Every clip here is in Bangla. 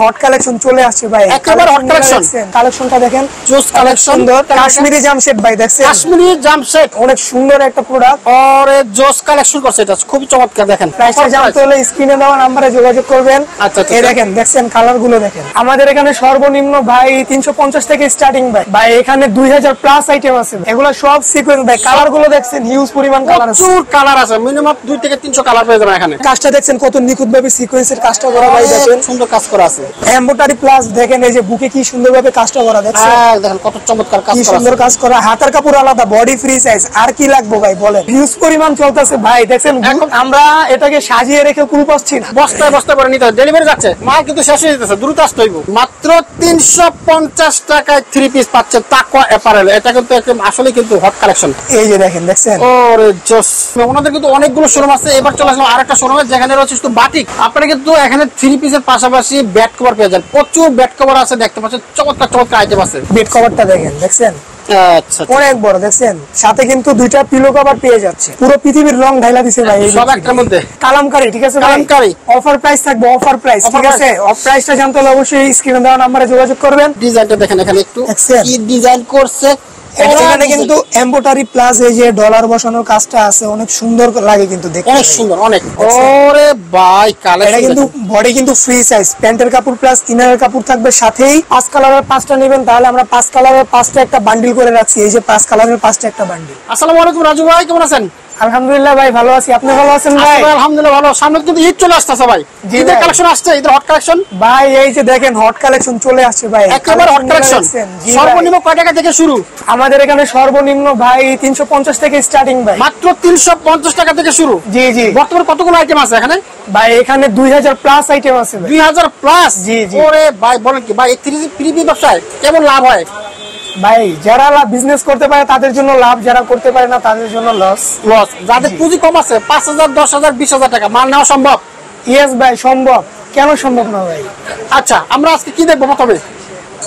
হট কালেকশন চলে আসছে ভাই, একেবারে হট কালেকশন। কালেকশনটা দেখেন, জোস কালেকশন, কাশ্মীরি জামশেদ ভাই দেখছেন, কাশ্মীরি জামশেদ অনেক সুন্দর একটা প্রোডাক্ট। আরে জোস কালেকশন করছে, এটা খুবই চমৎকার। দেখেন প্রাইসটা জানতে হলে স্ক্রিনে দেওয়া নম্বরে যোগাযোগ করবেন। আচ্ছা, এই দেখেন দেখছেন কালার গুলো দেখেন, আমাদের এখানে সর্বনিম্ন ভাই 350 থেকে স্টার্টিং ভাই এখানে 2000 প্লাস আইটেম আছে, এগুলো সব সিকোয়েন্স ভাই। কালার গুলো দেখছেন হিউজ পরিমাণ কালার আছে, প্রচুর কালার আছে, মিনিমাম 2 থেকে 300 কালার পেয়ে যাবেন এখানে। কাজটা দেখছেন কত নিখুঁত ভাবে সিকোয়েন্সের কাজটা করা ভাই, দেখেন সুন্দর কাজ করা আছে। এমব্রয়ডারি প্লাস দেখেন এই যে বুকে কি সুন্দর ভাবে কাজটা করা, দেখছেন দেখেন কত চমৎকার কাজ কি করা আছে, সুন্দর কাজ করা। হাতার কাপড় আলাদা, বডি ফ্রি সাইজ, আর কি লাগবে ভাই বলেন। হিউজ পরিমাণ চলতেছে ভাই, দেখছেন আমরা এটাকে সাজিয়ে রেখে কুল পাচ্ছি না, বস্তায় বস্তায় করে নিতে ডেলিভারি যাচ্ছে, মাল কিন্তু শেষ হয়ে যেতেছে, দ্রুত আসতে হইব। মাত্র 350 টাকায় 3 পিস পাচ্ছে তাকওয়া অ্যাপারেল। এটা কিন্তু একদম আসলে কিন্তু হট কালেকশন। এই যে দেখেন দেখছেন, ওরে জোস। ওনাদের কিন্তু অনেকগুলো শোরুম আছে, এবার চলে আসলাম আরেকটা শোরুমে যেখানে রয়েছে শুধু বাটিক। আপনারা কিন্তু এখানে 3 পিসের পাশাপাশি বেড কভার পেয়ে যান, প্রচুর বেড কভার আছে, দেখতে পাচ্ছেন চমৎকার চমৎকার আইটেম আছে। বেড কভারটা দেখেন দেখছেন আচ্ছা অনেক বড়, দেখছেন সাথে কিন্তু দুইটা পিলো কভার পেয়ে যাচ্ছে, পুরো পৃথিবীর রং ঢাইলা দিছে ভাই সব একটার মধ্যে। কালামকারী, ঠিক আছে কালামকারী অফার প্রাইস থাকবে, অফার প্রাইস, ঠিক আছে। অফ প্রাইসটা জানতে হলে অবশ্যই স্ক্রিনে দেওয়া নম্বরে যোগাযোগ করবেন। ডিজাইনটা দেখেন, এখানে একটু কি ডিজাইন করছে, এখানে কিন্তু এমব্রয়ডারি প্লাস এই যে ডলার বসানোর কাজটা আছে, অনেক সুন্দর লাগে কিন্তু দেখতে, অনেক সুন্দর অনেক। ওরে ভাই কালার, এটা কিন্তু বডি কিন্তু ফ্রি সাইজ, প্যান্টের কাপড় প্লাস ইনারের কাপড় থাকবে সাথেই। 5 কালারের 5টা নেবেন, তাহলে আমরা 5 কালারের 5টা একটা বান্ডিল করে রাখছি, এই যে 5 কালারের 5টা একটা বান্ডিল। আসসালামু আলাইকুম রাজু ভাই, কেমন আছেন? আলহামদুলিল্লাহ ভাই ভালো আছি, আপনি ভালো আছেন ভাই? আলহামদুলিল্লাহ ভালো। সামনে কিন্তু ঈদ চলে আসছে ভাই, ঈদের কালেকশন আসছে, ঈদের হট কালেকশন ভাই। এই যে দেখেন হট কালেকশন চলে আসছে ভাই, একেবারে হট কালেকশন। সর্বনিম্ন কয় টাকা থেকে শুরু? আমাদের এখানে সর্বনিম্ন ভাই 350 থেকে স্টার্টিং ভাই, মাত্র 350 টাকা থেকে শুরু। জি জি। বর্তমানে কতগুলো আইটেম আছে এখানে ভাই? এখানে 2000 প্লাস আইটেম আছে, 2000 প্লাস। জি জি। ওরে ভাই বলেন কি ভাই, এই 3P ব্যবসায় কেমন লাভ হয় ভাই? যারা বিজনেস করতে পারে তাদের জন্য লাভ, যারা করতে পারে না তাদের জন্য লস। যাদের পুঁজি কম আছে 5000 10000 20000 টাকা মাল নেওয়া সম্ভব? ইয়েস ভাই সম্ভব, কেন সম্ভব না ভাই। আচ্ছা আমরা আজকে কি দেখবো?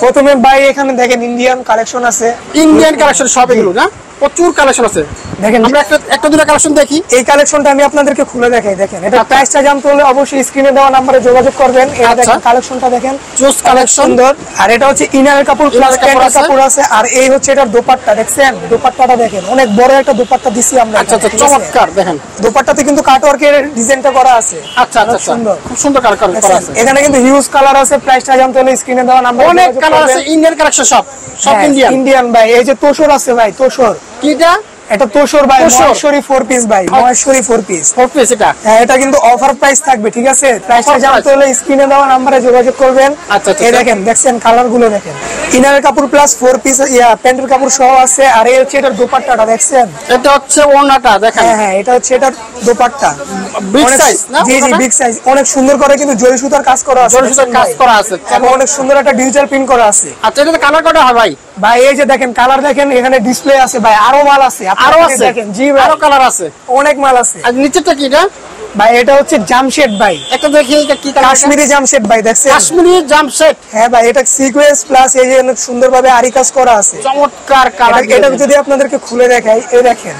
প্রথমে ভাই এখানে দেখেন ইন্ডিয়ান কালেকশন আছে, ইন্ডিয়ান কালেকশন সব এগুলো না, প্রচুর কালেকশন আছে। দেখেন আমরা একটা দুটো কালেকশন দেখি। এই কালেকশনটা আমি আপনাদেরকে খুলে দেখাই, দেখেন এটা প্রাইসটা জানতে হলে অবশ্যই স্ক্রিনে দেওয়া নম্বরে যোগাযোগ করবেন। এটা দেখেন কালেকশনটা দেখেন, জোস কালেকশন সুন্দর। আর এটা হচ্ছে ইনারের কাপড় প্লাস প্যান্টের কাপড় আছে, আর এই হচ্ছে এটার দোপাট্টা, দেখছেন দোপাট্টাটা দেখেন, অনেক বড় একটা দোপাট্টা দিছি আমরা। আচ্ছা আচ্ছা চমৎকার, দেখেন দোপাট্টাতে কিন্তু কাটওয়ার্কের ডিজাইনটা করা আছে। আচ্ছা আচ্ছা সুন্দর, খুব সুন্দর কালার করা আছে। এখানে কিন্তু হিউজ কালার আছে, প্রাইসটা জানতে হলে স্ক্রিনে দেওয়া নম্বরে অনেক কালার আছে। ইন্ডিয়ান কালেকশন সব ইন্ডিয়ান ভাই। এই যে তোষর আছে ভাই, তোষর কিটা? এটা তোষর ভাই, মহেশ্বরী 4 পিস ভাই, মহেশ্বরী 4 পিস। এটা এটা কিন্তু অফার প্রাইস থাকবে, ঠিক আছে। প্রাইসটা জানতে হলে স্ক্রিনে দেওয়া নম্বরে যোগাযোগ করবেন। আচ্ছা এই দেখেন দেখছেন কালার গুলো দেখেন, ইনারের কাপড় প্লাস 4 পিস প্যান্টের কাপড় সহ আছে। আর এই হচ্ছে এটার দোপাট্টাটা, দেখছেন এটা হচ্ছে ওড়নাটা দেখেন। হ্যাঁ এটা হচ্ছে এটার দোপাট্টা, বিগ সাইজ না? জি জি বিগ সাইজ, অনেক সুন্দর করে কিন্তু জরি সুতার কাজ করা আছে, জরি সুতার কাজ করা আছে, এবং অনেক সুন্দর একটা ডিজিটাল প্রিন্ট করা আছে। আচ্ছা এটা কালার কটা হয় ভাই? ভাই এই যে দেখেন কালার দেখেন, এখানে ডিসপ্লে আছে ভাই, আরো মাল আছে, আরো আছে দেখেন। জি ভাই আরো কালার আছে, অনেক মাল আছে। আর নিচেরটা কি এটা ভাই? এটা হচ্ছে জামশেদ ভাই, একটা দেখি এটা কি কালার? কাশ্মীরি জামশেদ ভাই, দেখছেন কাশ্মীরি জামশেদ। হ্যাঁ ভাই, এটা সিকোয়েন্স প্লাস এই যে অনেক সুন্দরভাবে আরি কাজ করা আছে, চমৎকার কালার। এটা যদি আপনাদেরকে খুলে দেখাই, এই দেখেন,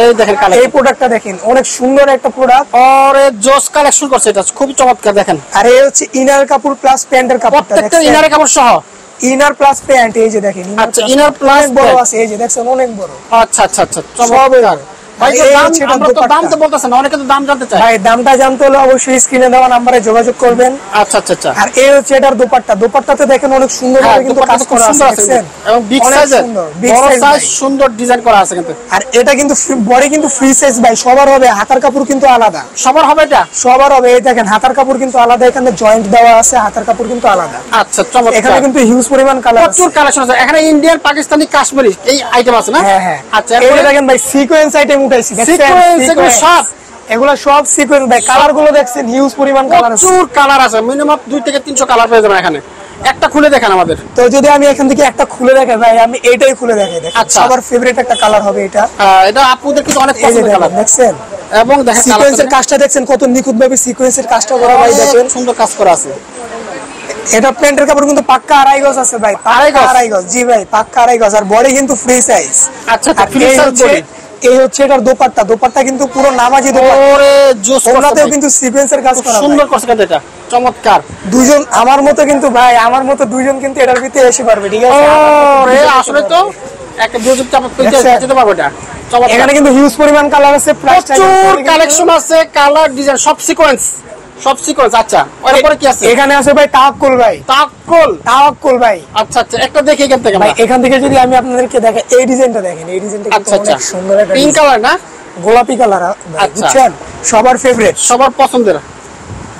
এই দেখেন কালার, এই প্রোডাক্টটা দেখেন, অনেক সুন্দর একটা প্রোডাক্ট। আরে জোস কালেকশন করছে, এটা খুব চমৎকার দেখেন। আর এই হচ্ছে ইনার কাপড় প্লাস প্যান্টের কাপড়টা, প্রত্যেকটা ইনারের কাপড় সহ, ইনার প্লাস প্যান্ট, এই যে দেখেন। আচ্ছা ইনার প্লাস বড় আছে, এই যে দেখছেন অনেক বড়। আচ্ছা আচ্ছা আচ্ছা চমৎকার ভাই। দাম তো বলতেছেন না, অনেকে তো দাম জানতে চায় ভাই। দামটা জানতে হলে অবশ্যই স্ক্রিনে দেওয়া নম্বরে যোগাযোগ করবেন। আচ্ছা আচ্ছা আচ্ছা। আর এই হচ্ছে এটার দোপাট্টা, দোপাট্টাতে দেখেন অনেক সুন্দর ভাবে কিন্তু কাজ করা আছে, দেখছেন এবং বিগ সাইজের, বড় সাইজ সুন্দর ডিজাইন করা আছে কিন্তু। আর এটা কিন্তু বডি কিন্তু ফ্রি সাইজ ভাই, সবার হবে। হাতার কাপড় কিন্তু আলাদা, সবার হবে এটা, সবার হবে। এই দেখেন হাতার কাপড় কিন্তু আলাদা, এখানে জয়েন্ট দেওয়া আছে, হাতার কাপড় কিন্তু আলাদা। আচ্ছা চমৎকার। এখানে কিন্তু হিউজ পরিমাণ কালার আছে, প্রচুর কালেকশন আছে। এখানে ইন্ডিয়ান, পাকিস্তানি, কাশ্মীরি এই আইটেম আছে না? হ্যাঁ হ্যাঁ। আচ্ছা এই দেখেন ভাই সিকোয়েন্স আইটেম উঠাইছি, দেখছেন এগুলো সব, এগুলো সব সিকোয়েন্স ভাই। কালার গুলো দেখছেন হিউজ পরিমাণ কালার আছে, প্রচুর কালার আছে, মিনিমাম 2 থেকে 300 কালার পেয়ে যাবেন এখানে। একটা খুলে দেখেন আমাদের। তো যদি আমি এখান থেকে একটা খুলে দেখাই ভাই, আমি এইটাই খুলে দেখাই, দেখেন সবার ফেভারিট একটা কালার হবে এটা। এটা আপুদের কিন্তু অনেক পছন্দের কালার, দেখছেন। এবং দেখেন সিকোয়েন্সের কাজটা দেখছেন কত নিখুঁত ভাবে সিকোয়েন্সের কাজটা করা ভাই, দেখেন সুন্দর কাজ করা আছে। এটা প্যান্টের কাপড় কিন্তু পাক্কা 2.5 গজ আছে ভাই, 2.5 গজ। জি ভাই পাক্কা 2.5 গজ। আর বডি কিন্তু ফ্রি সাইজ। আচ্ছা ফ্রি সাইজ বডি। এই হচ্ছে এটার দোপাট্টা, দোপাট্টা কিন্তু পুরো নামাজি দোপাট্টা। ওরে জোস, ওনাতেও কিন্তু সিকোয়েন্সের কাজ করা, সুন্দর করছে কিন্তু এটা চমৎকার। দুইজন আমার মতো কিন্তু ভাই, আমার মতো দুইজন কিন্তু এটার ভিতরে এসে পারবে, ঠিক আছে? রে আসলে তো একটা দুজন চাপ পেতে যেতে পারবে এটা। চমৎকার। এখানে কিন্তু হিউজ পরিমাণ কালার আছে, প্রচুর কালেকশন আছে, কালার ডিজাইন সব সিকোয়েন্স, সব সিকোয়েন্স। আচ্ছা এরপরে কি আছে? এখানে আছে ভাই তাওয়াক্কুল ভাই, তাওয়াক্কুল ভাই। আচ্ছা আচ্ছা, একটা দেখি এখান থেকে ভাই। এখান থেকে যদি আমি আপনাদেরকে দেখাই, এই ডিজাইনটা দেখেন, এই ডিজাইনটা কিন্তু অনেক সুন্দর একটা পিঙ্ক কালার না, গোলাপি কালার, বুঝছেন? সবার ফেভারিট, সবার পছন্দের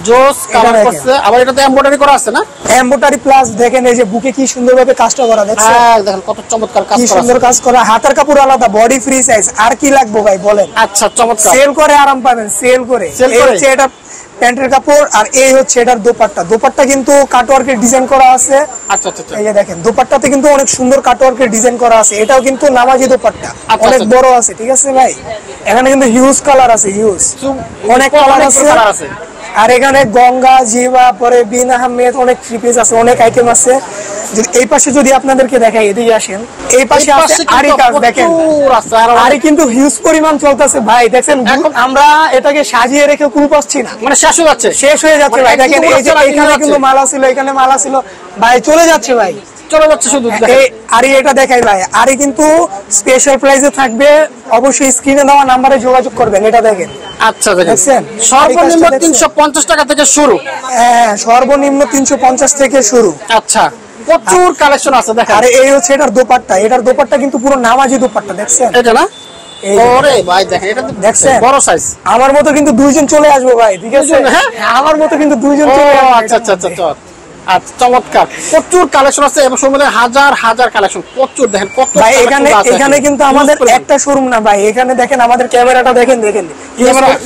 জোস কালার করছে। আবার এটাতে এমব্রয়ডারি করা আছে না? এমব্রয়ডারি প্লাস দেখেন এই যে বুকে কি সুন্দরভাবে কাজটা করা, দেখছেন? হ্যাঁ দেখেন কত চমৎকার কাজ করা, কি সুন্দর কাজ করা। হাতের কাপড় আলাদা, বডি ফ্রি সাইজ, আর কি লাগবে ভাই বলেন? আচ্ছা চমৎকার। সেল করে আরাম পাবেন, সেল করে। এই হচ্ছে এটা প্যান্টের কাপড়, আর এই হচ্ছে এটার দোপাট্টা। দোপাট্টা কিন্তু কাটওয়ার্কের ডিজাইন করা আছে। আচ্ছা আচ্ছা, এই যে দেখেন দোপাট্টাতে কিন্তু অনেক সুন্দর কাটওয়ার্কের ডিজাইন করা আছে। এটাও কিন্তু নামাজি দোপাট্টা, অনেক বড় আছে, ঠিক আছে ভাই? এখানে কিন্তু হিউজ কালার আছে, হিউজ অনেক কালার আছে। আর এখানে গঙ্গা, জিবা, পরে বিন আহমেদ, অনেক থ্রি পিস আছে, অনেক আইটেম আছে। এই পাশে যদি আপনাদেরকে দেখাই, এদিকে আসেন, এই পাশে আছে আরি কাজ, দেখেন আরি কিন্তু হিউজ পরিমাণ চলতেছে ভাই, দেখেন? আমরা এটাকে সাজিয়ে রেখে কুল পাচ্ছি না, মানে শেষ হয়ে যাচ্ছে, শেষ হয়ে যাচ্ছে ভাই। দেখেন এই যে এখানে কিন্তু মালা ছিল, এখানে মালা ছিল ভাই, চলে যাচ্ছে ভাই, চলে যাচ্ছে শুধু। আরি এটা দেখাই ভাই, আরি কিন্তু স্পেশাল প্রাইসে থাকবে, অবশ্যই স্ক্রিনে দেওয়া নাম্বারে যোগাযোগ করবেন। এটা দেখেন। আচ্ছা দেখেন, সর্বনিম্ন 350 টাকা থেকে শুরু। হ্যাঁ, সর্বনিম্ন 350 থেকে শুরু। আচ্ছা, প্রচুর কালেকশন আছে দেখেন। আরে এই হচ্ছে এটার দোপাট্টা, এটার দোপাট্টা কিন্তু পুরো নামাজি দোপাট্টা, দেখছেন? এটা না? ওরে ভাই দেখেন, এটা দেখছেন বড় সাইজ। আমার মতো কিন্তু দুইজন চলে আসবো ভাই, ঠিক আছে? হ্যাঁ, আমার মতো কিন্তু দুইজন চলে আসবে। আচ্ছা আচ্ছা আচ্ছা আচ্ছা, চমৎকার। প্রচুর কালেকশন আছে এবং সমুদ্রে হাজার হাজার কালেকশন, প্রচুর। দেখেন কত ভাই, এখানে কিন্তু আমাদের একটা শোরুম না ভাই, এখানে দেখেন আমাদের ক্যামেরাটা দেখেন,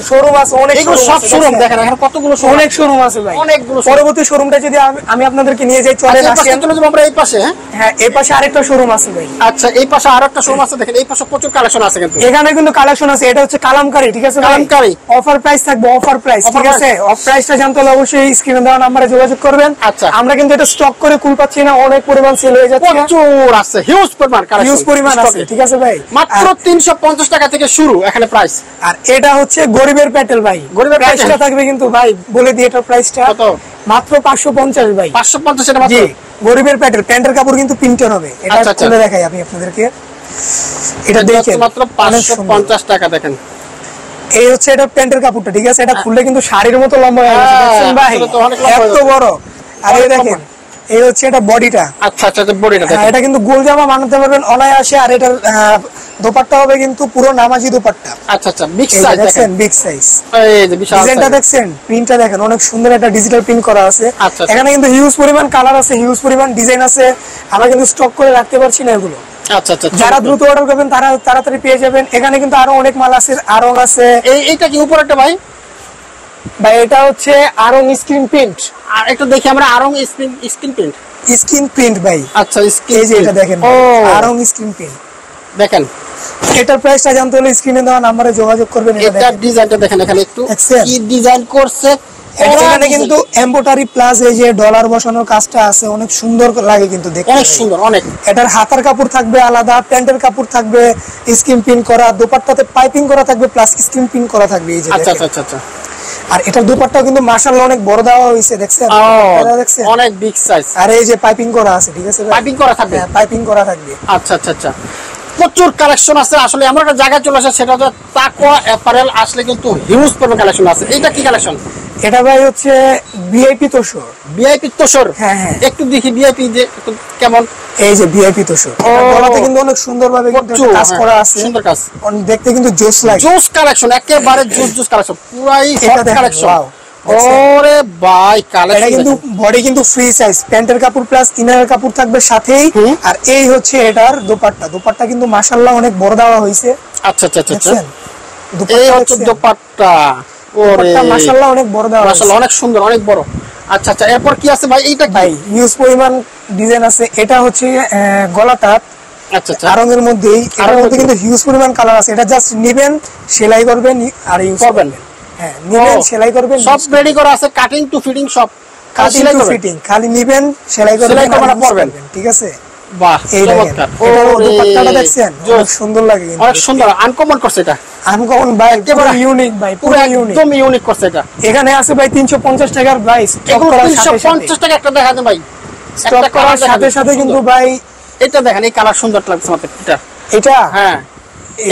শোরুম আছে অনেক, সব শোরুম দেখেন, এখানে কতগুলো অনেক শোরুম আছে ভাই, অনেকগুলো। পরবর্তী শোরুমটা যদি আমি আপনাদেরকে নিয়ে যাই, চলেন আসেন। আমরা এই পাশে, হ্যাঁ এই পাশে আরেকটা শোরুম আছে ভাই। আচ্ছা, এই পাশে আরেকটা শোরুম আছে, দেখেন এই পাশে প্রচুর কালেকশন আছে কিন্তু। এখানে কিন্তু কালেকশন আছে। এটা হচ্ছে কালামকারী, ঠিক আছে? কালামকারী অফার প্রাইস থাকবে, অফার প্রাইস, ঠিক আছে? অফ প্রাইসটা জানতে হলে অবশ্যই স্ক্রিনে দেওয়া নম্বরে যোগাযোগ করবেন। আচ্ছা, আমরা কিন্তু এটা স্টক করে কুল পাচ্ছি না, অনেক পরিমাণ সেল হয়ে যাচ্ছে, প্রচুর আছে, হিউজ পরিমাণ কালেকশন, হিউজ পরিমাণ আছে, ঠিক আছে ভাই? মাত্র 350 টাকা থেকে শুরু এখানে প্রাইস। আর এটা হচ্ছে গরিবের প্যাটেল ভাই, গরিবের প্রাইসটা থাকবে কিন্তু ভাই, বলে দিই এটার প্রাইসটা কত? মাত্র 550 ভাই, 550 এটা মাত্র। গরিবের প্যাটেল, প্যান্টের কাপড় কিন্তু প্রিন্টের হবে। এটা খুলে দেখাই আমি আপনাদেরকে, এটা দেখেন মাত্র 550 টাকা। দেখেন এই হচ্ছে এটা প্যান্টের কাপড়টা, ঠিক আছে? এটা খুললে কিন্তু শাড়ির মতো লম্বা হয়ে গেছে, দেখছেন ভাই? এত বড়। আর এই দেখেন, এই হচ্ছে এটা বডিটা। আচ্ছা আচ্ছা, বডিটা দেখেন, এটা কিন্তু গোল জামা বানাতে পারবেন অনায়াসে। আর এটার দোপাট্টা হবে কিন্তু পুরো নামাজি দোপাট্টা। আচ্ছা আচ্ছা, বিগ সাইজ দেখেন, বিগ সাইজ। এই যে বিশাল ডিজাইনটা দেখছেন, প্রিন্টটা দেখেন, অনেক সুন্দর একটা ডিজিটাল প্রিন্ট করা আছে। আচ্ছা, এখানে কিন্তু হিউজ পরিমাণ কালার আছে, হিউজ পরিমাণ ডিজাইন আছে। আমরা কিন্তু স্টক করে রাখতে পারছি না এগুলো। আচ্ছা আচ্ছা, যারা দ্রুত অর্ডার করবেন তারা তাড়াতাড়ি পেয়ে যাবেন। এখানে কিন্তু আরো অনেক মাল আছে, আরং আছে। এইটা কি উপর একটা ভাই? ভাই এটা হচ্ছে আরং স্ক্রিন প্রিন্ট। আর একটু দেখি আমরা, Aarong screen print, screen print ভাই। আচ্ছা, এই যে এটা দেখেন, আরং স্ক্রিন প্রিন্ট দেখেন। এটার প্রাইসটা জানতে হলে স্ক্রিনে দেওয়া নম্বরে যোগাযোগ করবেন। এটা ডিজাইনটা দেখেন, এখানে একটু কি ডিজাইন করছে। এখানে কিন্তু এমব্রয়ডারি প্লাস এই যে ডলার বসানোর কাজটা আছে, অনেক সুন্দর লাগে কিন্তু দেখতে, অনেক সুন্দর, অনেক। এটার হাতার কাপড় থাকবে আলাদা, প্যান্টের কাপড় থাকবে স্ক্রিন প্রিন্ট করা, দোপাট্টাতে পাইপিং করা থাকবে প্লাস স্ক্রিন প্রিন্ট করা থাকবে। এই যে আচ্ছা আচ্ছা আচ্ছা। আর এটার দোপাট্টাও কিন্তু মাশাআল্লাহ অনেক বড় দেওয়া হয়েছে, দেখছেন? দেখছেন, অনেক বিগ সাইজ। আর এই যে পাইপিং করা আছে, ঠিক আছে? পাইপিং করা থাকবে, পাইপিং করা থাকবে। আচ্ছা আচ্ছা আচ্ছা, প্রচুর কালেকশন আছে। আসলে আমরা একটা জায়গায় চলে আসে, সেটা হচ্ছে তাকওয়া অ্যাপারেল। আসলে কিন্তু হিউজ পরিমাণ কালেকশন আছে। এটা কি কালেকশন? এটা ভাই হচ্ছে ভিআইপি তোষর। ভিআইপি তোষর? হ্যাঁ হ্যাঁ, একটু দেখি ভিআইপি যে কেমন। এই যে ভিআইপি তোষর, গলাতে কিন্তু অনেক সুন্দরভাবে কাজ করা আছে, সুন্দর কাজ, দেখতে কিন্তু জোস লাগে। জোস কালেকশন, একেবারে জোস কালেকশন, পুরাই হট কালেকশন। ওরে ভাই, কালেকশন এটা কিন্তু বডি কিন্তু ফ্রি সাইজ, প্যান্টের কাপড় প্লাস ইনারের কাপড় থাকবে সাথেই। আর এই হচ্ছে এটার দোপাট্টা। দোপাট্টা কিন্তু মাশাআল্লাহ অনেক বড় দেওয়া হয়েছে। আচ্ছা আচ্ছা আচ্ছা, এই হচ্ছে দোপাট্টা। ওরে মাশাআল্লাহ অনেক বড় দেওয়া, মাশাআল্লাহ অনেক সুন্দর, অনেক বড়। আচ্ছা আচ্ছা, এরপর কি আছে ভাই? এইটা ভাই হিউজ পরিমাণ ডিজাইন আছে। এটা হচ্ছে গলাটা, আচ্ছা আচ্ছা, আরঙের মধ্যেই। এর মধ্যে কিন্তু হিউজ পরিমাণ কালার আছে। এটা জাস্ট নেবেন, সেলাই করবেন আর ইউজ করবেন। হ্যাঁ, নেবেন, সেলাই করবেন, সব রেডি করা আছে, কাটিং টু ফিটিং সব। কাটিং টু ফিটিং, খালি নেবেন, সেলাই করবেন, পরবেন, ঠিক আছে? বাহ, এই দেখেন, এটা দোপাট্টাটা দেখছেন, অনেক সুন্দর লাগে, অনেক সুন্দর, আনকমন করছে এটা। আনকমন ভাই, পুরো ইউনিক ভাই, পুরো ইউনিক, একদম ইউনিক করছে এটা। এখানে আছে ভাই 350 টাকার ভাই, স্টক করার সাথে 350 টাকা একটা দেখা দেন ভাই, স্টক করার সাথে সাথে কিন্তু ভাই এটা দেখেন, এই কালার সুন্দর লাগছে আমাদের এটা। হ্যাঁ,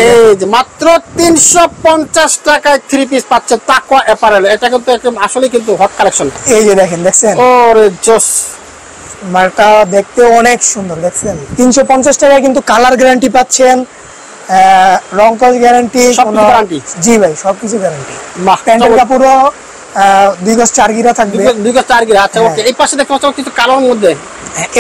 এই যে মাত্র 350 টাকায় 3 পিস পাচ্ছেন তাকওয়া অ্যাপারেল। এটা কিন্তু একদম আসলে কিন্তু হট কালেকশন। এই যে দেখেন, দেখছেন ওরে জোস, মালটা দেখতে অনেক সুন্দর, দেখছেন 350 টাকায় কিন্তু কালার গ্যারান্টি পাচ্ছেন, রং কস গ্যারান্টি, সবকিছু গ্যারান্টি। জি ভাই, সবকিছু গ্যারান্টি। বাহ, প্যান্টের কাপড়ও 2 গজ 4 গিরা থাকবে, 2 গজ 4 গিরা। আচ্ছা, ওকে। এই পাশে দেখতে পাচ্ছ কিছু কালোর মধ্যে,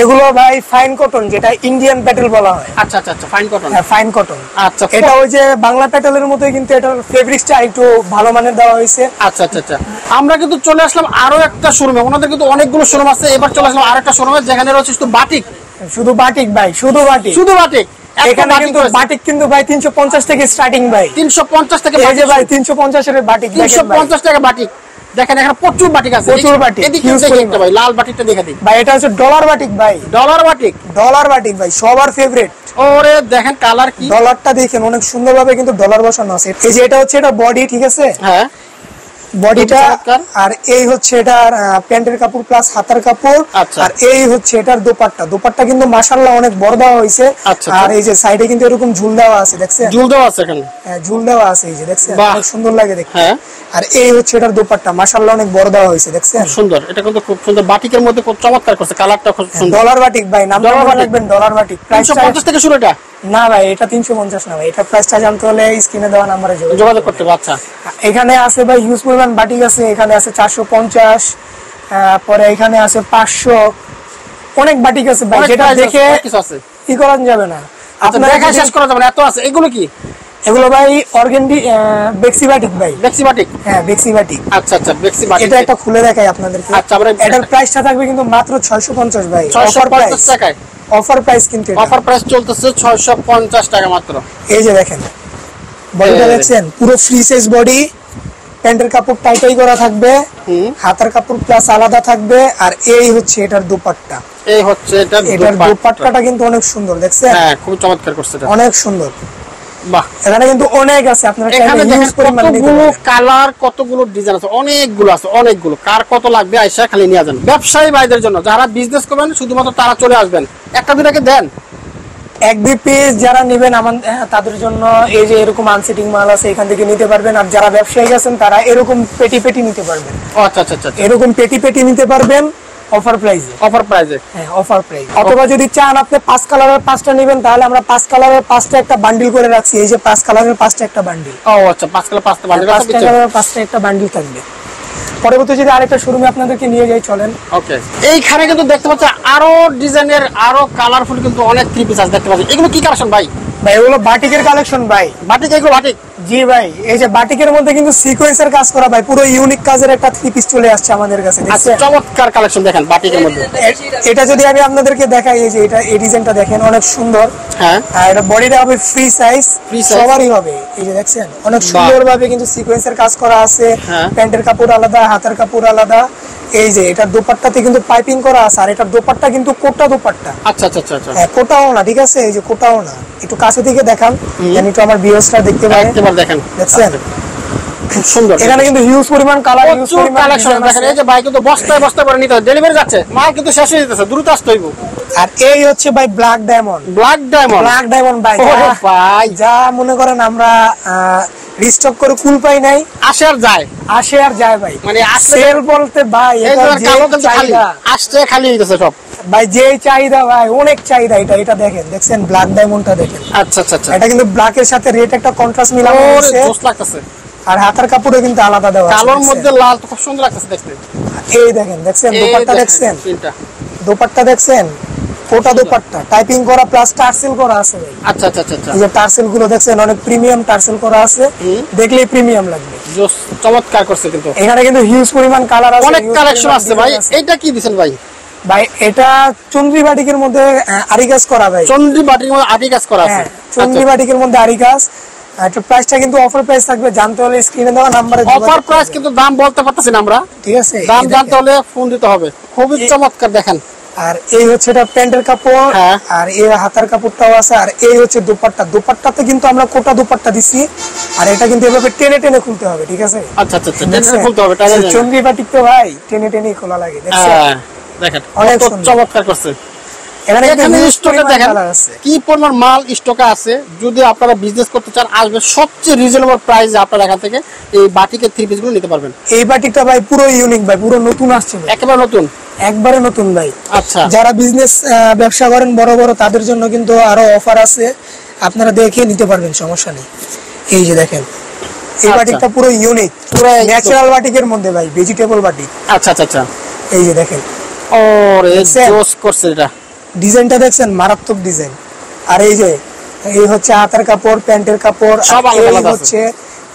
এগুলো ভাই ফাইন কটন, যেটা ইন্ডিয়ান প্যাটেল বলা হয়। আচ্ছা আচ্ছা আচ্ছা, ফাইন কটন। হ্যাঁ, ফাইন কটন। আচ্ছা, এটা ওই যে বাংলা প্যাটেলের মতোই, কিন্তু এটার ফেব্রিক্সটা একটু ভালো মানের দেওয়া হয়েছে। আচ্ছা আচ্ছা আচ্ছা, আমরা কিন্তু চলে আসলাম আরো একটা শোরুমে। ওনাদের কিন্তু অনেকগুলো শোরুম আছে, এবার চলে আসলাম আরো একটা শোরুমে যেখানে রয়েছে শুধু বাটিক। শুধু বাটিক ভাই, শুধু বাটিক, শুধু বাটিক। এখানে কিন্তু বাটিক কিন্তু ভাই 350 থেকে স্টার্টিং ভাই, 350 টাকা। এই যে ভাই 350 এর বাটিক, 350 টাকা বাটিক। দেখেন এখানে প্রচুর বাটিক আছে, প্রচুর বাটিক। এদিকে দেখেন একটা ভাই, লাল বাটিকটা দেখে দিন ভাই, এটা হচ্ছে ডলার বাটিক ভাই, ডলার বাটিক। ডলার বাটিক ভাই সবার ফেভারিট। ওরে দেখেন কালার কি, ডলারটা দেখেন অনেক সুন্দরভাবে কিন্তু ডলার বসানো আছে। এই যে এটা হচ্ছে এটা বডি, ঠিক আছে, হ্যাঁ বডিটা, আর এই হচ্ছে এটার প্যান্টের কাপড় প্লাস হাতার কাপড়, আচ্ছা। আর এই হচ্ছে এটার দোপাট্টা। দোপাট্টা কিন্তু মাশাআল্লাহ অনেক বড় দেওয়া হয়েছে। আচ্ছা, আর এই যে সাইডে কিন্তু এরকম ঝুল দেওয়া আছে, দেখছেন ঝুল দেওয়া আছে এখানে। হ্যাঁ, ঝুল দেওয়া আছে, এই যে দেখছেন, বাহ। অনেক সুন্দর লাগে দেখতে। হ্যাঁ, আর এই হচ্ছে এটার দোপাট্টা, মাশাআল্লাহ অনেক বড় দেওয়া হয়েছে, দেখছেন সুন্দর। এটা কিন্তু খুব সুন্দর, বাটিকের মধ্যে খুব চমৎকার করছে, কালারটা খুব সুন্দর। ডলার বাটিক ভাই, নাম ডলার মনে বাটিক। রাখবেন, ডলার বাটিক। প্রাইস 350 থেকে শুরু এটা? না ভাই, এটা 350 না ভাই, এটা প্রাইসটা জানতে হলে স্ক্রিনে দেওয়া নম্বরে যোগাযোগ করতে হবে। আচ্ছা, এখানে আছে ভাই হিউজ পরিমাণ বাটিক আছে, এখানে আছে 450, পরে এখানে আছে 500, অনেক বাটিক আছে ভাই, যেটা দেখে কিছু আছে কি করা যাবে না, আপনার দেখা শেষ করা যাবে না, এত আছে। এগুলো কি? এগুলো ভাই অর্গেন্ডি বেক্সি বাটিক ভাই, বেক্সি বাটিক। হ্যাঁ, বেক্সি বাটিক। আচ্ছা আচ্ছা, বেক্সি বাটিক। এটা একটা খুলে দেখাই আপনাদেরকে। আচ্ছা, আমরা এটার প্রাইসটা থাকবে কিন্তু মাত্র 650 ভাই, অফার প্রাইস। 650 টাকায় অফার প্রাইস, কিন্তু অফার প্রাইস চলতেছে 650 টাকা মাত্র। এই যে দেখেন বডিটা, দেখছেন পুরো ফ্রি সাইজ বডি, প্যান্টের কাপড় টাইটাই করা থাকবে, হাতার কাপড় প্লাস আলাদা থাকবে, আর এই হচ্ছে এটার দোপাট্টা। এই হচ্ছে এটার দোপাট্টাটা কিন্তু অনেক সুন্দর, দেখছেন হ্যাঁ, খুব চমৎকার করছে এটা, অনেক সুন্দর। বাহ, এখানে কিন্তু অনেক আছে, আপনারা এখানে চাইলে হিউজ পরিমাণ নিতে কতগুলো পারবেন। কালার, কতগুলো ডিজাইন আছে, অনেকগুলো আছে, অনেকগুলো। কার কত লাগবে আইসা খালি নিয়ে যান। ব্যবসায়ী ভাইদের জন্য, যারা বিজনেস করবেন শুধুমাত্র তারা চলে আসবেন, একটা দুটাকে দেন। 1-2 পিস যারা নেবেন তাদের জন্য এই যে এরকম আনসিটিং মাল আছে, এখান থেকে নিতে পারবেন। আর যারা ব্যবসায়ী আছেন তারা এরকম পেটি পেটি নিতে পারবেন। আচ্ছা আচ্ছা আচ্ছা, এরকম পেটি পেটি নিতে পারবেন অফার প্রাইসে। অফার প্রাইসে? হ্যাঁ, অফার প্রাইস। অথবা যদি চান আপনি 5 কালারের 5টা নেবেন, তাহলে আমরা 5 কালারের 5টা একটা বান্ডিল করে রাখছি। এই যে 5 কালারের 5টা একটা বান্ডিল। ও আচ্ছা, 5 কালার 5টা বান্ডিল আছে, 5 কালারের 5টা একটা বান্ডিল থাকবে। পরবর্তী যদি আরেকটা শোরুমে আপনাদেরকে নিয়ে যাই, চলেন। ওকে, এইখানে কিন্তু দেখতে পাচ্ছেন আরো ডিজাইনের, আরো কালারফুল কিন্তু অনেক 3 পিস আছে দেখতে পাচ্ছেন। এগুলো কি কালেকশন ভাই? ভাই এগুলো বাটিকের কালেকশন ভাই। বাটিক? এগুলো বাটিক? জি ভাই, এই যে বাটিকের মধ্যে কিন্তু সিকোয়েন্সের কাজ করা ভাই, পুরো ইউনিক কাজের একটা 3 পিস চলে আসছে আমাদের কাছে, আচ্ছা, দেখছেন চমৎকার কালেকশন দেখেন বাটিকের মধ্যে। এটা যদি আমি আপনাদেরকে দেখাই, এই যে এটা, এই ডিজাইনটা দেখেন অনেক সুন্দর। হ্যাঁ, আর এটা বডিটা হবে ফ্রি সাইজ, Free size। সবারই হবে। এই যে দেখছেন অনেক সুন্দরভাবে কিন্তু সিকোয়েন্সের কাজ করা আছে। হ্যাঁ। প্যান্টের কাপড় আলাদা, হাতের কাপড় আলাদা। এই যে এটার দোপাট্টাতে কিন্তু পাইপিং করা আছে, আর এটার দোপাট্টা কিন্তু কোটা দোপাট্টা। আচ্ছা আচ্ছা আচ্ছা আচ্ছা, হ্যাঁ, কোটাও না, ঠিক আছে, এই যে কোটাও না। একটু কাছে থেকে দেখান, জানি তো আমার ভিউয়ার্সরা দেখতে পারে। একবার দেখেন, দেখছেন খুব সুন্দর। এখানে কিন্তু হিউজ পরিমাণ কালার, হিউজ প্রচুর পরিমাণ কালেকশন দেখেন। এই যে ভাই কিন্তু বস্তায় বস্তায় করে নিতে হবে, ডেলিভারি যাচ্ছে, মাল কিন্তু শেষ হয়ে যেতেছে, দ্রুত আসতে হইব। আর এই হচ্ছে ভাই black diamond. Black diamond? Black diamond ভাই, ওরে ভাই, যা মনে করেন আমরা রিস্টক করে কুল পাই নাই, আসে আর যায়, আসে আর যায় ভাই। মানে সেল বলতে ভাই এই এটা যে যে কালো কিন্তু খালি চাহিদা আসছে, খালি হইতেছে সব ভাই, যে চাহিদা ভাই, অনেক চাহিদা। এটা দেখেন, দেখছেন ব্ল্যাক ডায়মন্ডটা দেখেন। আচ্ছা আচ্ছা আচ্ছা, এটা কিন্তু ব্ল্যাকের সাথে রেড একটা কন্ট্রাস্ট মিলানো ওরে হয়েছে, জোস লাগতেছে। আর হাতার কাপড়ে কিন্তু আলাদা দেওয়া আছে, কালোর দেখছেন? মধ্যে লাল তো খুব সুন্দর লাগতেছে দেখতে। এই দেখেন, দেখছেন দোপাট্টা, দেখছেন দোপাট্টা, দেখছেন কোটা দোপাট্টা, টাইপিং করা প্লাস টার্সেল করা আছে ভাই। আচ্ছা আচ্ছা আচ্ছা, এই যে টার্সেল গুলো দেখছেন, অনেক প্রিমিয়াম টার্সেল করা আছে, দেখলেই প্রিমিয়াম লাগবে। জোস, চমৎকার করছে কিন্তু। এখানে কিন্তু হিউজ পরিমাণ কালার আছে, অনেক huge কালেকশন পরিমাণ আছে ভাই। design আছে। এইটা কি দিবেন ভাই? ভাই এটা চন্দ্রী বাটিকের মধ্যে আরি কাজ করা ভাই। চন্দ্রী বাটির মধ্যে আটি কাজ করা আছে? হ্যাঁ, চন্দ্রী বাটিকের মধ্যে আরি কাজ। এটা প্রাইসটা কিন্তু অফার প্রাইস থাকবে, জানতে হলে স্ক্রিনে দেওয়া নম্বরে অফার প্রাইস, কিন্তু দাম বলতে পারতেছি না আমরা, ঠিক আছে? দাম এই জানতে দেখেন। হলে ফোন দিতে হবে। খুবই চমৎকার দেখেন। আর এই হচ্ছে এটা প্যান্টের কাপড়, হ্যাঁ। আর এই হাতার কাপড়টাও আছে, আর এই হচ্ছে দোপাট্টা। দোপাট্টাতে কিন্তু আমরা কোটা দোপাট্টা দিছি, আর এটা কিন্তু এভাবে টেনে টেনে খুলতে হবে, ঠিক আছে? আচ্ছা আচ্ছা আচ্ছা, টেনে খুলতে হবে, টানা যায় না। চন্দ্রী বাটিক তো ভাই টেনে টেনে খোলা লাগে, দেখছেন? হ্যাঁ, দেখেন অনেক কত সুন্দর। চমৎকার করছে। এখানে কিন্তু এখানে huge স্টকে পরিমাণ দেখেন colour আছে। কি পরিমাণ মাল স্টকে আছে। যদি আপনারা বিজনেস করতে চান, আসবেন সবচেয়ে রিজনেবল প্রাইসে আপনারা এখান থেকে এই বাটিকের থ্রি পিস গুলো নিতে পারবেন। এই বাটিকটা ভাই পুরো ইউনিক ভাই, পুরো নতুন আসছে ভাই, একেবারে নতুন। একবারে নতুন ভাই। আচ্ছা, যারা বিজনেস ব্যবসা করেন বড় বড়, তাদের জন্য কিন্তু আরো অফার আছে, আপনারা দেখে নিতে পারবেন, সমস্যা নেই। এই যে দেখেন, এই আচ্ছা। বাটিকটা পুরো ইউনিক, পুরো একদম। ন্যাচারাল বাটিকের মধ্যে ভাই, ভেজিটেবল বাটিক। আচ্ছা আচ্ছা আচ্ছা। এই যে দেখেন, ওরে দেখছেন? জোস করছে এটা। ডিজাইনটা দেখছেন, মারাত্মক ডিজাইন। আর এই যে এই হচ্ছে হাতার কাপড়, প্যান্টের কাপড়, সব আর আলাদা এই আলাদা আছে। হচ্ছে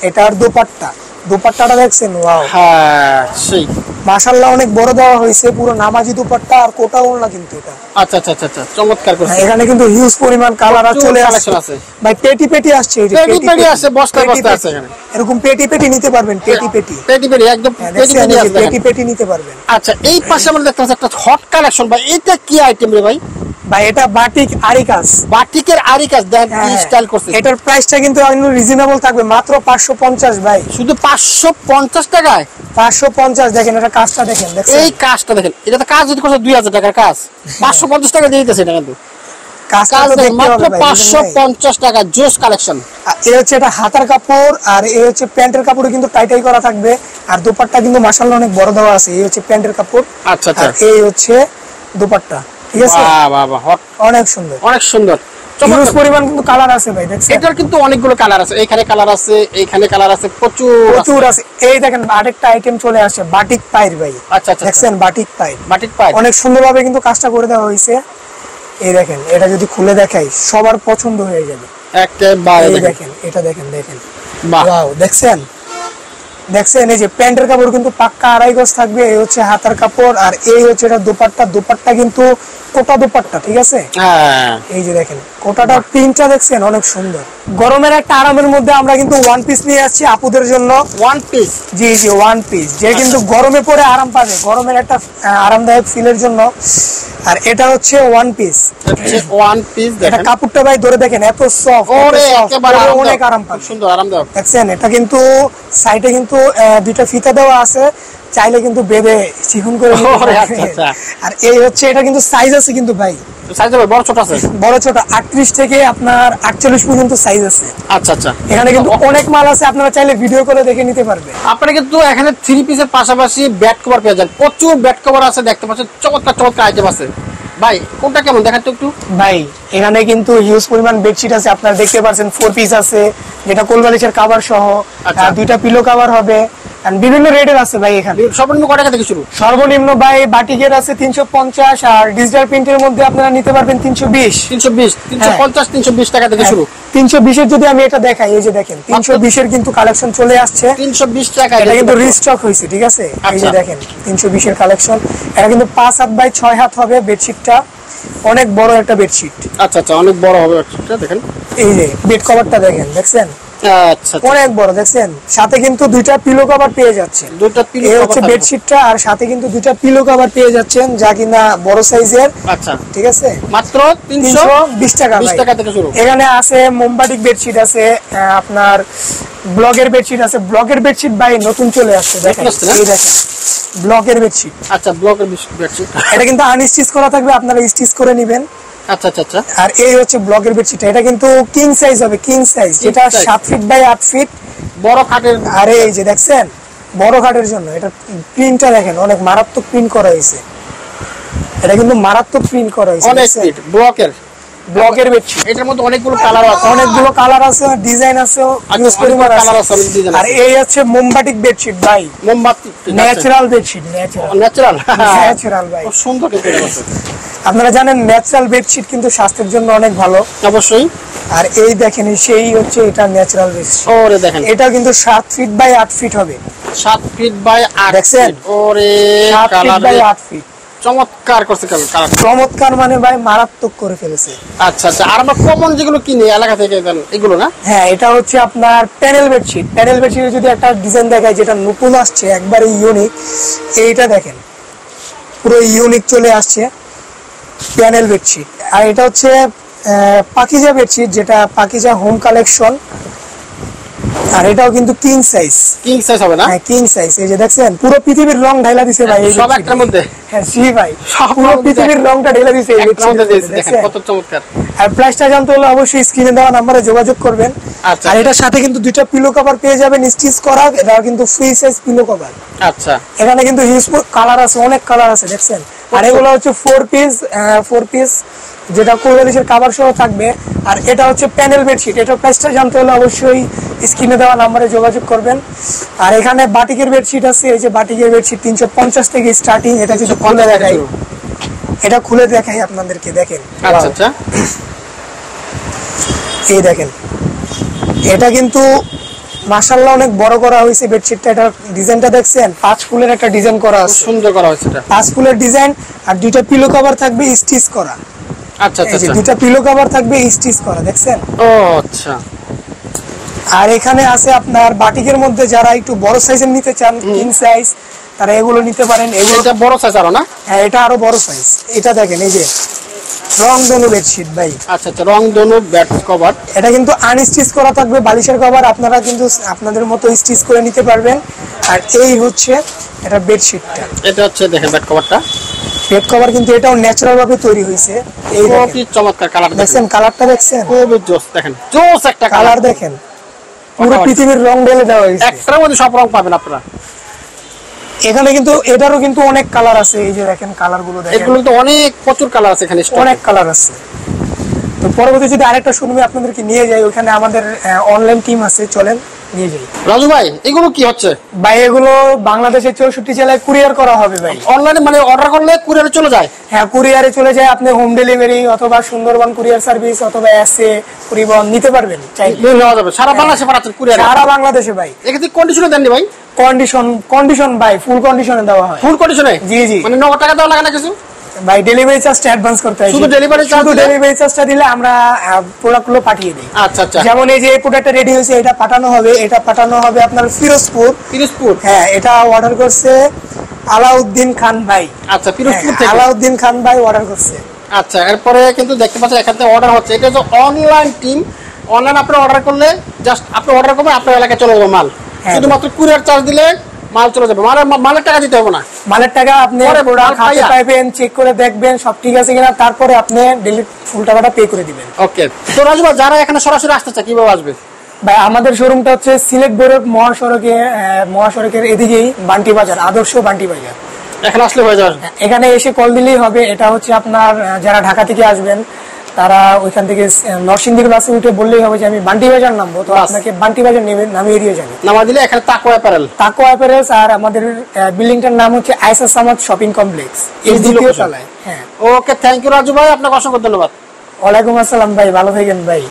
এটার দোপাট্টা। দোপাট্টাটা দেখছেন, ওয়াও হ্যাঁ, সেই। মাশাআল্লাহ, অনেক বড় দেওয়া হয়েছে, পুরো নামাজি দোপাট্টা, আর কোটা ওড়না কিন্তু এটা। আচ্ছা আচ্ছা আচ্ছা আচ্ছা, চমৎকার করছে। এখানে কিন্তু হিউজ পরিমাণ কালার প্রচুর চলে collection আসছে আছে। ভাই, পেটি পেটি আসছে, এই যে পেটি পেটি আছে, বস্তায় পেটি বস্তায় পেটি। আছে এখানে। এরকম পেটি পেটি নিতে পারবেন, পেটি পেটি। পেটি পেটি একদম হ্যাঁ, পেটি দেখছেন, পেটি এই যে আছে দেখেন। পেটি পেটি নিতে পারবেন। আচ্ছা, এই পাশে আমরা দেখতে পাচ্ছি একটা হট কালেকশন ভাই। এটা কি আইটেম রে ভাই? ভাই এটা বাটিক আরিকাস। বাটিকের আরি কাজ দেন, কি হ্যাঁ, স্টাইল করছে। এটার প্রাইসটা কিন্তু রিজনেবল থাকবে, মাত্র 550 ভাই। শুধু 550 টাকায় 550 দেখেন, এটা কাজটা দেখেন, দেখছেন? এই কাজটা দেখেন। এটা তো কাজ যদি করছে 2000 টাকার কাজ, 550 টাকা দিয়ে দিতেছে এটা কিন্তু। কাজটা কাজ তো দেখেন, দেখতে মাত্র হবে ভাই, বুঝলেন ভাই? 550 টাকা, জোস কালেকশন। আর এই হচ্ছে এটা হাতার কাপড়, আর এই হচ্ছে প্যান্টের কাপড়ে কিন্তু টাইটাই করা থাকবে, আর দোপাট্টা কিন্তু মাশাআল্লাহ অনেক বড় দেওয়া আছে। এই হচ্ছে প্যান্টের কাপড়, আচ্ছা আচ্ছা, আর এই হচ্ছে দোপাট্টা, ঠিক আছে? বাহ বাহ বাহ, হট, অনেক সুন্দর, অনেক সুন্দর, হিউজ চমৎকার। পরিমাণ কিন্তু কালার আছে ভাই, দেখছেন? এটার কিন্তু অনেকগুলো কালার আছে। এখানে কালার আছে, এইখানে কালার আছে, প্রচুর প্রচুর আছে। এই দেখেন আরেকটা আইটেম চলে আসছে, বাটিক পাইর ভাই। আচ্ছা আচ্ছা, দেখছেন বাটিক পাইর, বাটিক পাই। অনেক সুন্দরভাবে কিন্তু কাজটা করে দেওয়া হয়েছে। এই দেখেন, এটা যদি খুলে দেখাই সবার পছন্দ হয়ে যাবে। একেবারে এই দেখেন, দেখেন, এটা দেখেন, দেখেন, বাহ। ওয়াও, দেখছেন? দেখছেন, এই যে প্যান্টের কাপড় কিন্তু পাক্কা 2.5 গজ থাকবে। এই হচ্ছে হাতার কাপড়, আর এই হচ্ছে এটা দোপাট্টা। দোপাট্টা কিন্তু কোটা দোপাট্টা, ঠিক আছে? হ্যাঁ, এই যে দেখেন, কোটাটার প্রিন্টটা দেখছেন, অনেক সুন্দর। গরমের একটা আরামের মধ্যে আমরা কিন্তু ওয়ান পিস নিয়ে আসছি আপুদের জন্য। One piece. জি জি, ওয়ান পিস, যে কিন্তু গরমে পরে আরাম পাবে, গরমের একটা আরামদায়ক ফিলের জন্য। আর এটা হচ্ছে ওয়ান পিস। ওয়ান পিস এটা দেখেন। কাপড়টা ভাই ধরে দেখেন, এত সফট, ওরে একেবারে অনেক আরাম খুব পাবে, সুন্দর, আরামদায়ক। দেখছেন? এটা কিন্তু সাইডে কিন্তু দুইটা ফিতা দেওয়া আছে, চাইলে কিন্তু বেঁধে চিকন করে নিতে ওরে, পারবেন। আচ্ছা, আচ্ছা। আর এই হচ্ছে এটা কিন্তু সাইজ আছে কিন্তু ভাই, সাইজ হবে বড় ছোট আছে? বড় ছোট 38 থেকে আপনার 48 পর্যন্ত সাইজ আছে। আচ্ছা আচ্ছা, এখানে কিন্তু অনেক মাল আছে, আপনারা চাইলে ভিডিও করে দেখে নিতে পারবেন। আপনারা কিন্তু এখানে থ্রি পিসের পাশাপাশি ব্যাট কভার পেয়ে যান। প্রচুর ব্যাট কভার আছে, দেখতে পাচ্ছেন চমৎকার চমৎকার আইটেম আছে। ভাই কোনটা কেমন দেখান তো একটু। ভাই এখানে কিন্তু হিউজ পরিমাণ বেডশিট আছে, আপনারা দেখতে পাচ্ছেন 4 পিস আছে, যেটা কোলবালিশের কভার সহ, আচ্ছা। আর দুইটা পিলো কভার হবে, আর বিভিন্ন রেটের আছে ভাই। এখানে সর্বনিম্ন কয় টাকা থেকে শুরু? সর্বনিম্ন ভাই বাটিকের আছে 350, আর ডিজিটাল প্রিন্টের মধ্যে আপনারা নিতে পারবেন 320। 320, 350, 320 টাকা থেকে শুরু। 320 এর যদি আমি এটা দেখাই, এই যে দেখেন 320 এর কিন্তু কালেকশন চলে আসছে। 320 টাকা, এটা কিন্তু রিস্টক হয়েছে, ঠিক আছে? এই যে আচ্ছা। দেখেন 320 এর কালেকশন। এটা কিন্তু 5 হাত বাই 6 হাত হবে বেডশিটটা, অনেক বড় একটা বেডশিট। আচ্ছা আচ্ছা, অনেক বড় হবে এটা দেখেন। এই যে বেড কভারটা দেখেন, দেখছেন? আচ্ছা, অনেক বড়, দেখছেন? সাথে কিন্তু দুইটা পিলো কভার পেয়ে যাচ্ছেন। দুটো পিলো এই কভার হচ্ছে থাকবে। বেডশিটটা, আর সাথে কিন্তু দুইটা পিলো কভার পেয়ে যাচ্ছেন, যা কিনা বড় সাইজের, আচ্ছা, ঠিক আছে? মাত্র 320 টাকা 320 ভাই। টাকা থেকে শুরু। এখানে আছে মোমবাটিক বেডশিট আছে, আপনার ব্লগের বেডশিট আছে। ব্লগের বেডশিট ভাই নতুন চলে আসছে, দেখেন, নতুন আসছে না? এই দেখেন ব্লগের বেডশিট। আচ্ছা, ব্লকের বেডশিট। এটা কিন্তু আনস্টিচ করা থাকবে, আপনারা স্টিচ করে নেবেন। আচ্ছা আচ্ছা আচ্ছা, আর এই হচ্ছে ব্লগের বেডশিট, এটা কিন্তু কিং সাইজ হবে, কিং সাইজ, যেটা size। 7 feet by 8 feet. বড় খাটের। আর এই যে দেখছেন বড় খাটের জন্য, এটা প্রিন্টটা দেখেন, অনেক মারাত্মক প্রিন্ট করা হয়েছে। এটা কিন্তু মারাত্মক প্রিন্ট করা হয়েছে, অনেক দেখছেন? ফিট ব্লকের। ব্লগের বেডশিট, এটার মধ্যে অনেকগুলো কালার আছে। অনেকগুলো কালার আছে, ডিজাইন আছে, হিউজ পরিমাণ কালার আছে। আছে, অনেক ডিজাইন আর আছে। এই হচ্ছে মোমবাটিক বেডশিট ভাই, মোমবাতি natural bedsheet, natural, natural. Natural ভাই। খুব সুন্দর কিন্তু এটা আছে। আপনারা জানেন ন্যাচারাল বেডশিট কিন্তু স্বাস্থ্যের জন্য অনেক ভালো। অবশ্যই। আর এই দেখেন, সেই হচ্ছে এটা ন্যাচারাল বেডশিট। ওরে দেখেন, এটা কিন্তু 7 ফিট বাই 8 ফিট হবে, 7 ফিট বাই 8 দেখছেন? ফিট। ওরে 7 ফিট কালার বাই 8 ফিট, চমৎকার করছে কালার। চমৎকার মানে ভাই মারাত্মক করে ফেলেছে। আচ্ছা আচ্ছা, আর আমরা কমন যেগুলো কিনি এলাকা থেকে দেন এগুলো না? হ্যাঁ, এটা হচ্ছে আপনার প্যানেল বেডশিট। প্যানেল বেডশিটে যদি একটা ডিজাইন দেখায়, যেটা নতুন আসছে, একবারে ইউনিক, এইটা দেখেন পুরো ইউনিক চলে আসছে। Panel bedsheet. আর এটা হচ্ছে পাকিজা বেডশিট, যেটা পাকিজা হোম কালেকশন। আর এটাও কিন্তু কিং সাইজ হবে না? হ্যাঁ কিং সাইজ। এই যে দেখছেন পুরো পৃথিবীর রং ঢাইলা দিছে ভাই এই সব একটার মধ্যে। হ্যাঁ জি ভাই, পুরো পৃথিবীর রংটা ঢেলে দিছে এই দেখেন কত চমৎকার। আর প্রাইসটা জানতে হলে অবশ্যই স্ক্রিনে দেওয়া নম্বরে যোগাযোগ করবেন। আচ্ছা। আর এটার সাথে কিন্তু দুইটা পিলো কভার পেয়ে যাবেন স্টিচ করা, এটা কিন্তু ফ্রি সাইজ পিলো কভার। আচ্ছা, এখানে কিন্তু হিউজ কালার আছে, অনেক কালার আছে দেখছেন। আর এগুলো হচ্ছে 4 পিস যেটা কোরবালিশের কভার সহ থাকবে। আর এটা হচ্ছে প্যানেল বেডশিট। এটার প্রাইসটা জানতে হলে অবশ্যই স্ক্রিনে দেওয়া নম্বরে যোগাযোগ করবেন। আর এখানে বাটিকের বেডশিট আছে, এই যে বাটিকের বেডশিট 350 থেকে স্টার্টিং। এটা যদি খুলে দেখাই, এটা খুলে দেখাই আপনাদেরকে, দেখেন। আচ্ছা আচ্ছা, এই দেখেন, এটা কিন্তু মাশাআল্লাহ অনেক বড় করা হয়েছে বেডশিটটা। এটা ডিজাইনটা দেখছেন, 5 ফুলের একটা ডিজাইন করা আছে, সুন্দর করা হয়েছে এটা। 5 ফুলের ডিজাইন। আর দুইটা পিলো কভার থাকবে স্টিচ করা। আচ্ছা এই যে দুইটা পিলো কভার থাকবে স্টিচ করা, দেখছেন? ও আচ্ছা। আর এখানে আছে আপনার বাটিকের মধ্যে যারা একটু বড় সাইজের নিতে চান, কিং সাইজ, তারা এগুলো নিতে পারেন। এটা বড় সাইজ আরো না? হ্যাঁ, এটা আরো বড় সাইজ। এটা দেখেন, এই যে রংধনু বেডশিট ভাই। আচ্ছা আচ্ছা, রংধনু বেড কভার। এটা কিন্তু আনস্টিচ করা থাকবে বালিশের কভার, আপনারা কিন্তু আপনাদের মতো স্টিচ করে নিতে পারবেন। আর এই হচ্ছে এটা বেডশিটটা। এটা হচ্ছে দেখেন বেড কভারটা। বেড কভার কিন্তু এটাও ন্যাচারাল ভাবে তৈরি হয়েছে। এই খুবই চমৎকার কালার, দেখছেন কালারটা, দেখছেন খুবই জোস। দেখেন জোস একটা কালার, দেখেন পুরো পৃথিবীর রং ঢেলে দেওয়া হয়েছে। একটার মধ্যে সব রং পাবেন আপনারা। এখানে কিন্তু এটারও কিন্তু অনেক কালার আছে, এই যে দেখেন কালার গুলো দেখেন, এগুলো তো অনেক প্রচুর কালার আছে এখানে, অনেক কালার আছে। তো পরবর্তী যদি আরেকটা শোরুমে আপনাদেরকে নিয়ে যাই, ওখানে আমাদের অনলাইন টিম আছে, চলেন নিয়ে যাই। রাজু ভাই এগুলো কি হচ্ছে ভাই? এগুলো বাংলাদেশের 64 জেলায় কুরিয়ার করা হবে ভাই। অনলাইনে মানে অর্ডার করলে কুরিয়ারে চলে যায়? হ্যাঁ, কুরিয়ারে চলে যায়। আপনি হোম ডেলিভারি অথবা সুন্দরবন কুরিয়ার সার্ভিস অথবা এসএ পরিবহন নিতে পারবেন, চাইলে নেওয়া যাবে। সারা বাংলাদেশে পাঠাচ্ছেন কুরিয়ারে? সারা বাংলাদেশে ভাই। এক্ষেত্রে কন্ডিশনে দেননি ভাই? কন্ডিশন ভাই, ফুল কন্ডিশনে দেওয়া হয়। ফুল কন্ডিশনে? জি জি। মানে নগদ টাকা দেওয়া লাগে না কিছু ভাই? ডেলিভারি চার্জটা অ্যাডভান্স করতে হয়। শুধু ডেলিভারি চার্জটা দিলে আমরা প্রোডাক্টগুলো পাঠিয়ে দিই। আচ্ছা আচ্ছা। যেমন এই যে এই প্রোডাক্টটা রেডি হয়েছে, এটা পাঠানো হবে আপনার ফিরোজপুর। হ্যাঁ, এটা অর্ডার করছে আলাউদ্দিন খান ভাই। আচ্ছা, ফিরোজপুর থেকে আলাউদ্দিন খান ভাই অর্ডার করছে। আচ্ছা, এরপরে কিন্তু দেখতে পাচ্ছেন এখানে অর্ডার হচ্ছে। এটা হচ্ছে অনলাইন টিম। অনলাইন আপনি অর্ডার করলে জাস্ট আপনি অর্ডার করবেন, আপনার এলাকায় চলে যাবে মাল। শুধুমাত্র কুরিয়ার চার্জ দিলে মাল চলে যাবে। মালের টাকা দিতে হবে না। মালের টাকা আপনি হাতে পাইবেন, চেক করে দেখবেন সব ঠিক আছে কিনা, তারপরে আপনি ফুল টাকাটা পে করে দিবেন। ওকে। তো রাজু ভাই, যারা এখানে সরাসরি আসতে চায় কিভাবে আসবে? ভাই আমাদের শোরুমটা হচ্ছে সিলেট ভৈরব মহাসড়কের এদিকেই বান্টি বাজার, আদর্শ বান্টি বাজার। এখানে আসলে হয়ে যাবে। এখানে এসে কল দিলেই হবে। এটা হচ্ছে আপনার যারা ঢাকা থেকে আসবেন তারা ওইখান থেকে নরসিংদীর বাসে উঠে বললেই হবে যে আমি বান্টি বাজার নামবো, তো আপনাকে বান্টি বাজার নামিয়ে দিয়ে যাবে। নামা দিলে এখানে তাকওয়া অ্যাপারেলস। আর আমাদের বিল্ডিংটার নাম হচ্ছে আয়েশা সামাদ শপিং কমপ্লেক্স, এই দ্বিতীয় তলায়। হ্যাঁ, ওকে, থ্যাংক ইউ রাজু ভাই, আপনাকে অসংখ্য ধন্যবাদ। ওয়ালাইকুম আসসালাম ভাই, ভালো থাকেন ভাই।